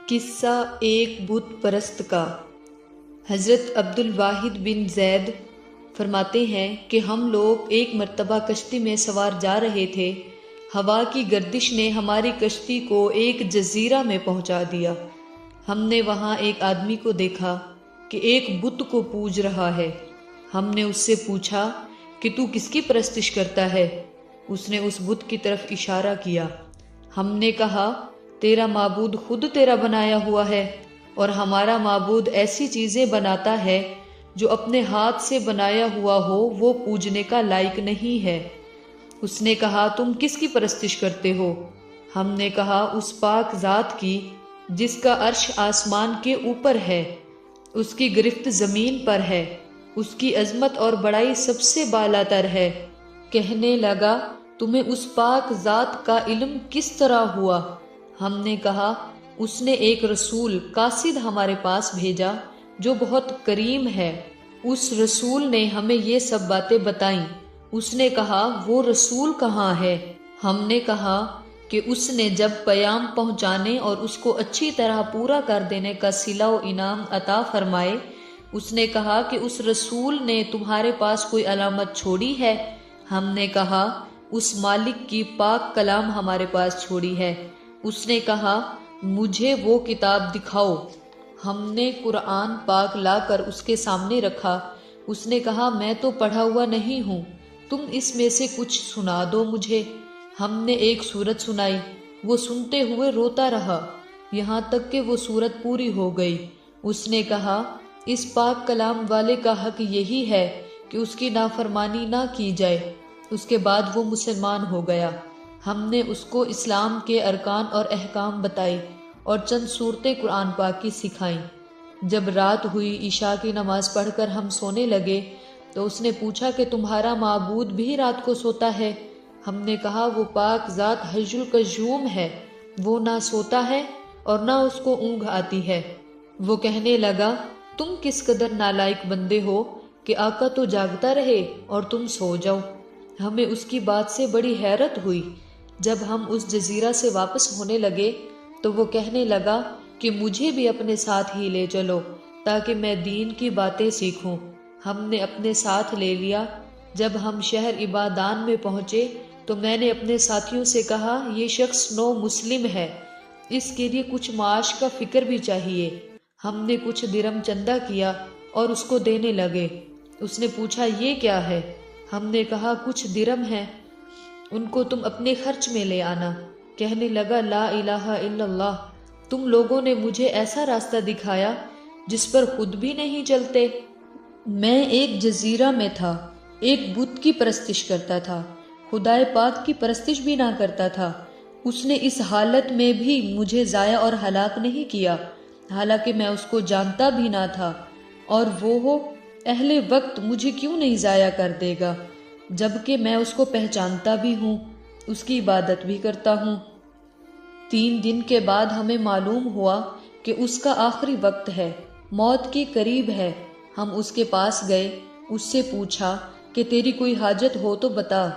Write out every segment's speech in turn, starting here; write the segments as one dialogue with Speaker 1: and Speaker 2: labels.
Speaker 1: قصہ ایک بت پرست کا۔ حضرت عبد الواحد بن زید فرماتے ہیں کہ ہم لوگ ایک مرتبہ کشتی میں سوار جا رہے تھے۔ ہوا کی گردش نے ہماری کشتی کو ایک جزیرہ میں پہنچا دیا۔ ہم نے وہاں ایک آدمی کو دیکھا کہ ایک بت کو پوج رہا ہے۔ ہم نے اس سے پوچھا کہ تو کس کی پرستش کرتا ہے؟ اس نے اس بت کی طرف اشارہ کیا۔ ہم نے کہا تیرا معبود خود تیرا بنایا ہوا ہے، اور ہمارا معبود ایسی چیزیں بناتا ہے جو اپنے ہاتھ سے بنایا ہوا ہو وہ پوجنے کا لائق نہیں ہے۔ اس نے کہا تم کس کی پرستش کرتے ہو؟ ہم نے کہا اس پاک ذات کی جس کا عرش آسمان کے اوپر ہے، اس کی گرفت زمین پر ہے، اس کی عظمت اور بڑائی سب سے بالا تر ہے۔ کہنے لگا تمہیں اس پاک ذات کا علم کس طرح ہوا؟ ہم نے کہا اس نے ایک رسول قاصد ہمارے پاس بھیجا جو بہت کریم ہے۔ اس رسول نے ہمیں یہ سب باتیں بتائیں۔ اس نے کہا وہ رسول کہاں ہے؟ ہم نے کہا کہ اس نے جب پیام پہنچانے اور اس کو اچھی طرح پورا کر دینے کا صلہ و انعام عطا فرمائے۔ اس نے کہا کہ اس رسول نے تمہارے پاس کوئی علامت چھوڑی ہے؟ ہم نے کہا اس مالک کی پاک کلام ہمارے پاس چھوڑی ہے۔ اس نے کہا مجھے وہ کتاب دکھاؤ۔ ہم نے قرآن پاک لا کر اس کے سامنے رکھا۔ اس نے کہا میں تو پڑھا ہوا نہیں ہوں، تم اس میں سے کچھ سنا دو مجھے۔ ہم نے ایک سورت سنائی، وہ سنتے ہوئے روتا رہا یہاں تک کہ وہ سورت پوری ہو گئی۔ اس نے کہا اس پاک کلام والے کا حق یہی ہے کہ اس کی نافرمانی نہ کی جائے۔ اس کے بعد وہ مسلمان ہو گیا۔ ہم نے اس کو اسلام کے ارکان اور احکام بتائی اور چند صورتیں قرآن پاک کی سکھائیں۔ جب رات ہوئی عشاء کی نماز پڑھ کر ہم سونے لگے تو اس نے پوچھا کہ تمہارا معبود بھی رات کو سوتا ہے؟ ہم نے کہا وہ پاک ذات حی القیوم ہے، وہ نہ سوتا ہے اور نہ اس کو اونگ آتی ہے۔ وہ کہنے لگا تم کس قدر نالائق بندے ہو کہ آقا تو جاگتا رہے اور تم سو جاؤ۔ ہمیں اس کی بات سے بڑی حیرت ہوئی۔ جب ہم اس جزیرہ سے واپس ہونے لگے تو وہ کہنے لگا کہ مجھے بھی اپنے ساتھ ہی لے چلو تاکہ میں دین کی باتیں سیکھوں۔ ہم نے اپنے ساتھ لے لیا۔ جب ہم شہر عبادان میں پہنچے تو میں نے اپنے ساتھیوں سے کہا یہ شخص نو مسلم ہے، اس کے لیے کچھ معاش کا فکر بھی چاہیے۔ ہم نے کچھ درم چندہ کیا اور اس کو دینے لگے۔ اس نے پوچھا یہ کیا ہے؟ ہم نے کہا کچھ درم ہے، ان کو تم اپنے خرچ میں لے آنا۔ کہنے لگا لا الہ الا اللہ، تم لوگوں نے مجھے ایسا راستہ دکھایا جس پر خود بھی نہیں چلتے۔ میں ایک جزیرہ میں تھا، ایک بت کی پرستش کرتا تھا، خدائے پاک کی پرستش بھی نہ کرتا تھا۔ اس نے اس حالت میں بھی مجھے ضائع اور ہلاک نہیں کیا، حالانکہ میں اس کو جانتا بھی نہ تھا، اور وہ اہل وقت مجھے کیوں نہیں ضائع کر دے گا جبکہ میں اس کو پہچانتا بھی ہوں، اس کی عبادت بھی کرتا ہوں۔ 3 دن کے بعد ہمیں معلوم ہوا کہ اس کا آخری وقت ہے، موت کے قریب ہے۔ ہم اس کے پاس گئے، اس سے پوچھا کہ تیری کوئی حاجت ہو تو بتا۔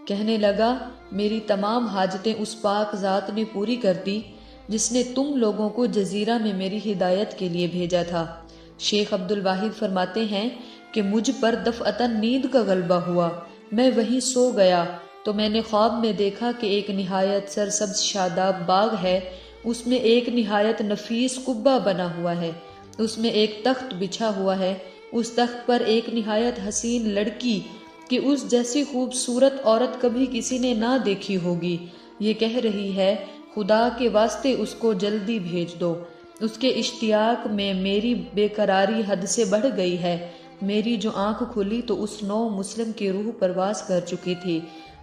Speaker 1: کہنے لگا میری تمام حاجتیں اس پاک ذات نے پوری کر دی جس نے تم لوگوں کو جزیرہ میں میری ہدایت کے لیے بھیجا تھا۔ شیخ عبد الواحد فرماتے ہیں کہ مجھ پر دفعتاً نیند کا غلبہ ہوا، میں وہیں سو گیا تو میں نے خواب میں دیکھا کہ ایک نہایت سرسبز شاداب باغ ہے، اس میں ایک نہایت نفیس قبہ بنا ہوا ہے، اس میں ایک تخت بچھا ہوا ہے، اس تخت پر ایک نہایت حسین لڑکی کہ اس جیسی خوبصورت عورت کبھی کسی نے نہ دیکھی ہوگی، یہ کہہ رہی ہے خدا کے واسطے اس کو جلدی بھیج دو۔ اس کے اشتیاق میں میری بے قراری حد سے بڑھ گئی ہے۔ میری جو آنکھ کھلی تو اس نو مسلم کی روح پرواز کر چکی تھی۔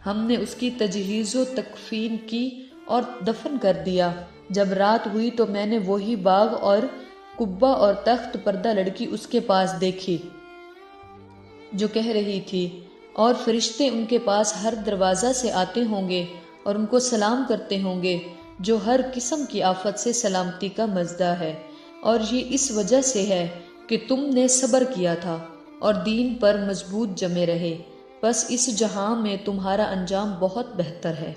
Speaker 1: ہم نے اس کی تجہیز و تکفین کی اور دفن کر دیا۔ جب رات ہوئی تو میں نے وہی باغ اور قبہ اور تخت پردہ لڑکی اس کے پاس دیکھی جو کہہ رہی تھی، اور فرشتے ان کے پاس ہر دروازہ سے آتے ہوں گے اور ان کو سلام کرتے ہوں گے جو ہر قسم کی آفت سے سلامتی کا مزدہ ہے، اور یہ اس وجہ سے ہے کہ تم نے صبر کیا تھا اور دین پر مضبوط جمے رہے، بس اس جہاں میں تمہارا انجام بہت بہتر ہے۔